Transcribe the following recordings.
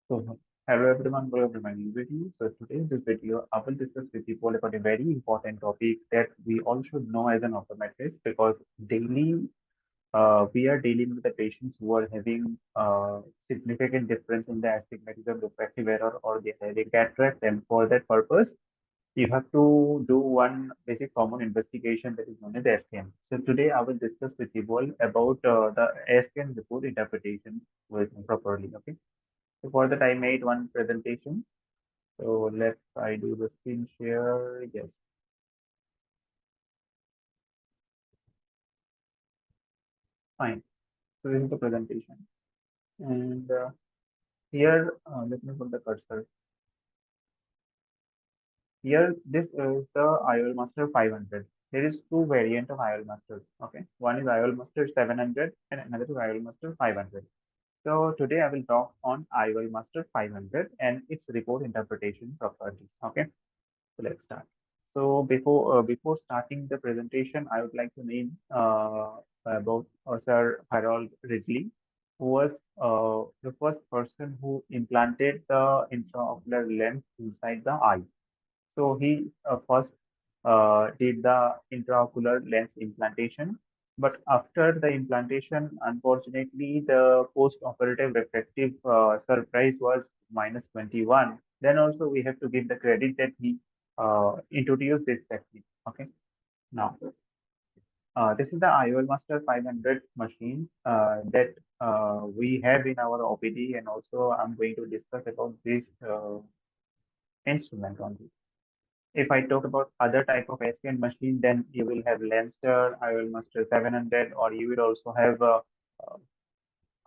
So, hello everyone, welcome to my new video. So today in this video, I will discuss with you all about a very important topic that we all should know as an optometrist because daily we are dealing with the patients who are having significant difference in the astigmatism, refractive error, or they are having cataract, and for that purpose, you have to do one basic common investigation that is known as SKN. So today I will discuss with you all about the SKN report interpretation with properly. Okay. So for that, I made one presentation. So let's I do the screen share. Yes, fine. So this is the presentation. And here, let me put the cursor. Here, this is the IOL Master 500. There is two variant of IOL Master. Okay, one is IOL Master 700 and another is IOL Master 500. So today I will talk on IOL Master 500 and its report interpretation properties. Okay. So let's start. So before starting the presentation, I would like to name about Sir Harold Ridley, who was the first person who implanted the intraocular lens inside the eye. So he first did the intraocular lens implantation, but after the implantation, unfortunately, the post-operative refractive surprise was -21. Then also we have to give the credit that he introduced this technique. Okay, now this is the IOL Master 500 machine that we have in our OPD, and also I'm going to discuss about this instrument only. If I talk about other type of SKN machine, then you will have Lenster, IOL Master 700, or you will also have uh,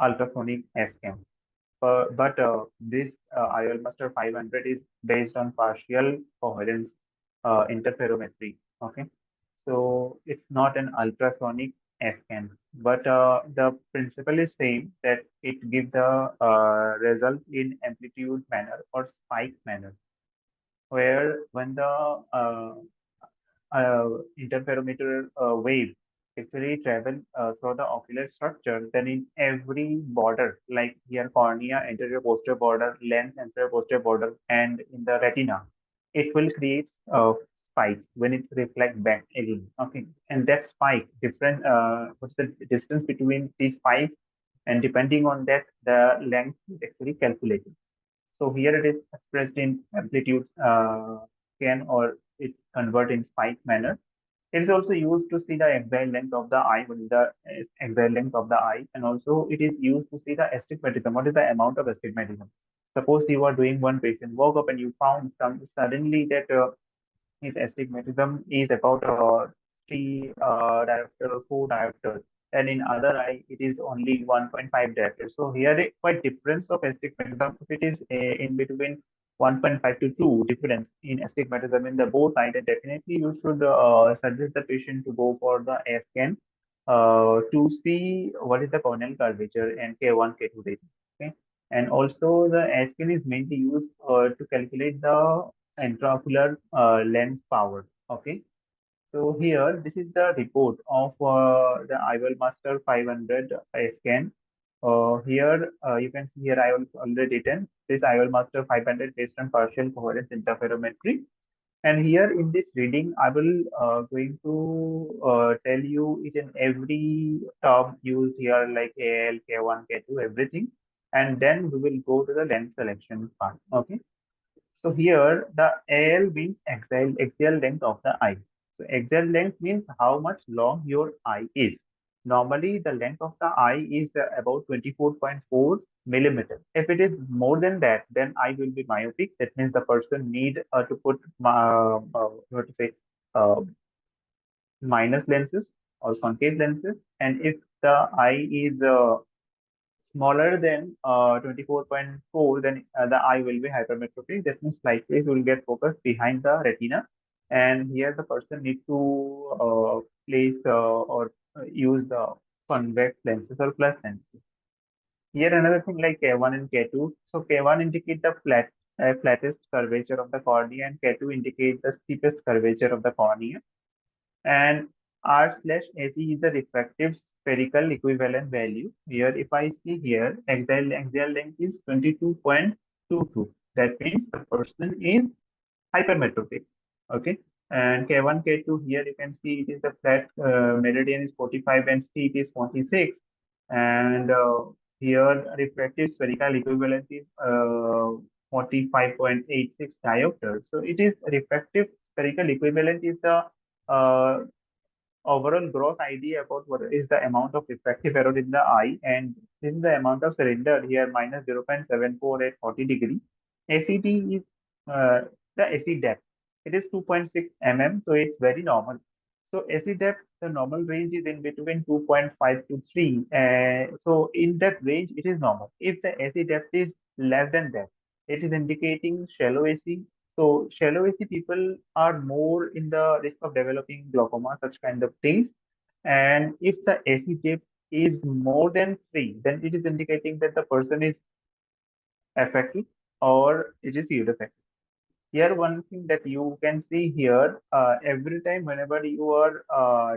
ultrasonic SKN. But this IOL Master 500 is based on partial coherence interferometry. Okay, so it's not an ultrasonic SKN, but the principle is same that it gives the result in amplitude manner or spike manner, where when the interferometer wave actually travel through the ocular structure, then in every border, like here cornea, anterior posterior border, lens, anterior posterior border, and in the retina, it will create spikes when it reflect back again. Okay, and that spike different. What's the distance between these spikes? And depending on that, the length is actually calculated. So here it is expressed in amplitude scan or it convert in spike manner. It is also used to see the exile length of the eye, what is the exile length of the eye, and also it is used to see the astigmatism. What is the amount of astigmatism? Suppose you are doing one patient, woke up and you found some suddenly that his astigmatism is about three diopter or four diopters, and in other eye it is only 1.5 diopters. So here a quite difference of astigmatism. If it is in between 1.5 to 2 difference in astigmatism in the both eye, then definitely you should suggest the patient to go for the scan to see what is the corneal curvature and K1, K2 rating. Okay, and also the scan is mainly used to calculate the intraocular lens power. Okay, so here this is the report of the IOL Master 500 scan. Here you can see here I have already written this IOL Master 500 based on partial coherence interferometry. And here in this reading, I will going to tell you each and every term used here like AL, K1, K2, everything. And then we will go to the lens selection part. Okay. So here the AL means axial length of the eye. So axial length means how much long your eye is. Normally the length of the eye is about 24.4 millimeter. If it is more than that, then eye will be myopic. That means the person need to put what to say uh, minus lenses or concave lenses. And if the eye is smaller than 24.4, then the eye will be hypermetropic. That means light rays will get focused behind the retina. And here the person need to place or use the convex lenses or plus lenses. Here another thing like K1 and K2. So K1 indicate the flattest curvature of the cornea and K2 indicate the steepest curvature of the cornea. And R slash AC is the refractive spherical equivalent value. Here, if I see here, axial length is 22.4 K2 That means the person is hypermetropic. Okay. And K1, K2, here you can see it is the flat meridian is 45 and steep is 46. And here refractive spherical equivalent is 45.86 diopters. So it is refractive spherical equivalent is the uh, overall gross idea about what is the amount of refractive error in the eye, and this is the amount of surrender here minus 0.74 at 40 degree. ACT is the AC depth. It is 2.6 mm, so it's very normal. So AC depth, the normal range is in between 2.5 to 3. So in that range, it is normal. If the AC depth is less than that, it is indicating shallow AC. So shallow AC people are more in the risk of developing glaucoma, such kind of things. And if the AC depth is more than 3, then it is indicating that the person is affected or it is pseudo-affected. Here, one thing that you can see here, every time whenever you are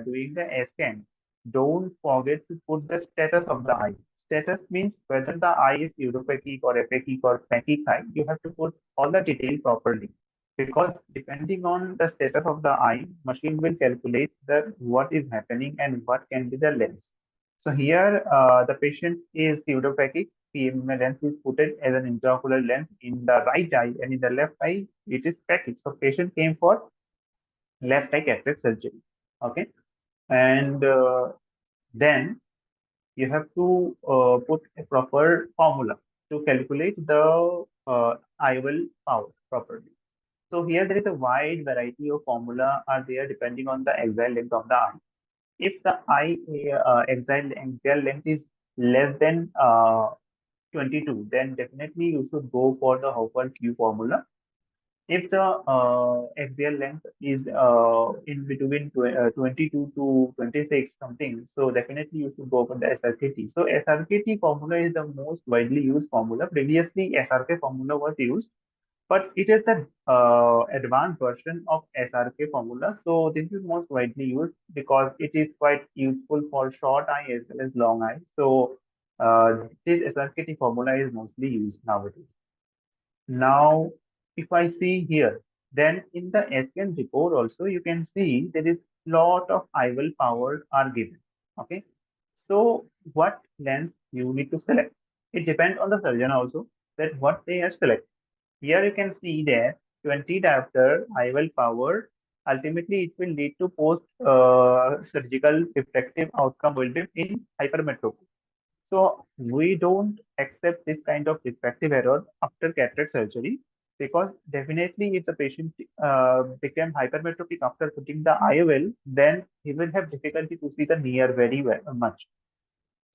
doing the scan, don't forget to put the status of the eye. Status means whether the eye is pseudophakic or aphakic or phakic eye. You have to put all the detail properly, because depending on the status of the eye, machine will calculate the what is happening and what can be the lens. So here, the patient is pseudophakic. PMMA lens is put as an intraocular lens in the right eye, and in the left eye, it is phakic. So patient came for left eye cataract surgery. Okay, and then you have to put a proper formula to calculate the IOL power properly. So here there is a wide variety of formula are there depending on the axial length of the eye. If the eye axial length is less than 22, then definitely you should go for the Hopper Q formula. If the axial length is in between 22 to 26 something, so definitely you should go for the SRKT. So SRKT formula is the most widely used formula. Previously, SRK formula was used, but it is the advanced version of SRK formula. So this is most widely used because it is quite useful for short eye as well as long eye. So this SRKT formula is mostly used nowadays. Now, if I see here, then in the SN report also, you can see there is lot of IOL power are given. Okay. So what lens you need to select? It depends on the surgeon also that what they have selected. Here you can see that 20 diopter IOL power, ultimately it will lead to post surgical refractive outcome will be in hypermetropia. So we don't accept this kind of refractive error after cataract surgery, because definitely if the patient became hypermetropic after putting the IOL, then he will have difficulty to see the near very well, much.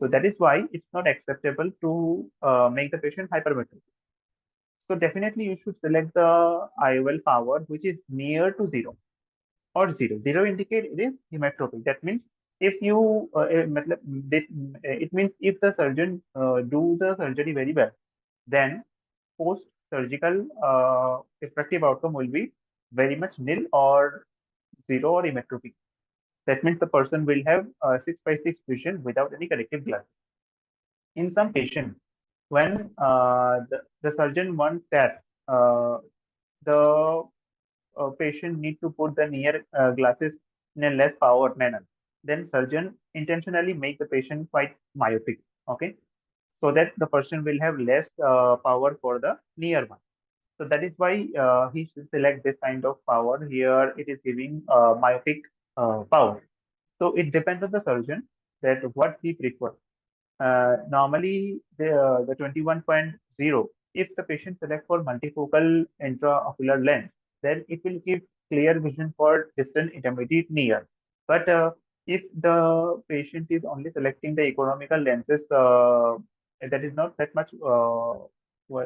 So that is why it's not acceptable to make the patient hypermetropic. So definitely you should select the IOL power which is near to zero or zero. Zero indicate it is hemetropic. That means if you, it means if the surgeon do the surgery very well, then post-surgical effective outcome will be very much nil or zero or hemetropic. That means the person will have 6 by 6 vision without any corrective glasses. In some patients, when the surgeon wants that the patient need to put the near glasses in a less power manner, then surgeon intentionally make the patient quite myopic, okay, so that the person will have less power for the near one. So that is why he should select this kind of power. Here it is giving myopic power. So it depends on the surgeon that what he prefers. Normally, the 21.0, if the patient select for multifocal intraocular lens, then it will give clear vision for distant, intermediate, near. But if the patient is only selecting the economical lenses, that is not that much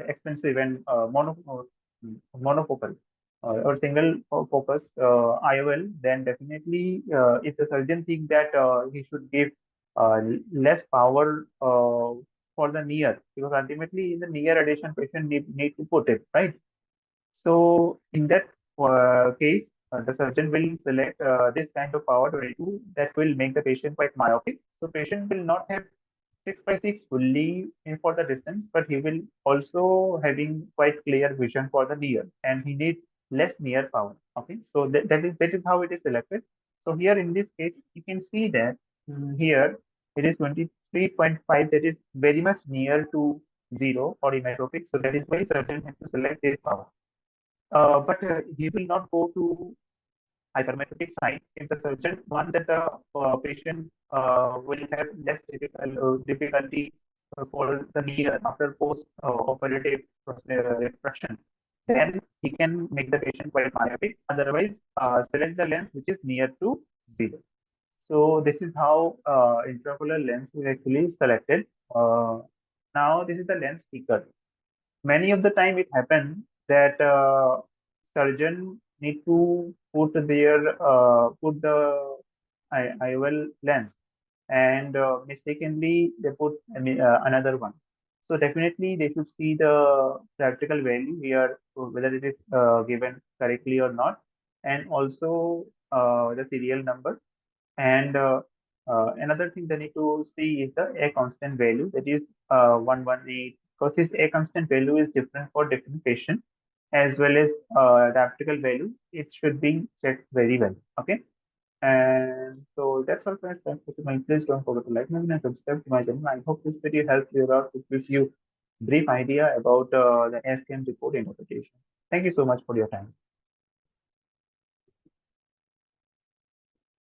expensive and monofocal or single focus IOL, then definitely if the surgeon think that he should give less power for the near, because ultimately in the near addition patient need to put it right. So in that case, the surgeon will select this kind of power 22 that will make the patient quite myopic. So patient will not have 6 by 6 fully in for the distance, but he will also having quite clear vision for the near, and he needs less near power. Okay, so that is how it is selected. So here in this case, you can see that here it is 23.5, that is very much near to zero or imetropic. So that is why surgeon has to select this power. But he will not go to hypermetropic side if the surgeon wants that the patient will have less difficulty for the near after post operative reconstruction. Then he can make the patient quite myopic. Otherwise, select the lens which is near to zero. So this is how intraocular lens is actually selected. Now this is the lens picker. Many of the time it happens that surgeon need to put the IOL lens, and mistakenly they put another one. So definitely they should see the practical value here, so whether it is given correctly or not, and also the serial number. And another thing they need to see is the A constant value, that is 118, because this A constant value is different for different patient, as well as the optical value. It should be checked very well. Okay. And so that's all, friends. Thanks for my. Please don't forget to like me and subscribe to my channel. I hope this video helps you out. It gives you brief idea about the SKM report interpretation. Thank you so much for your time.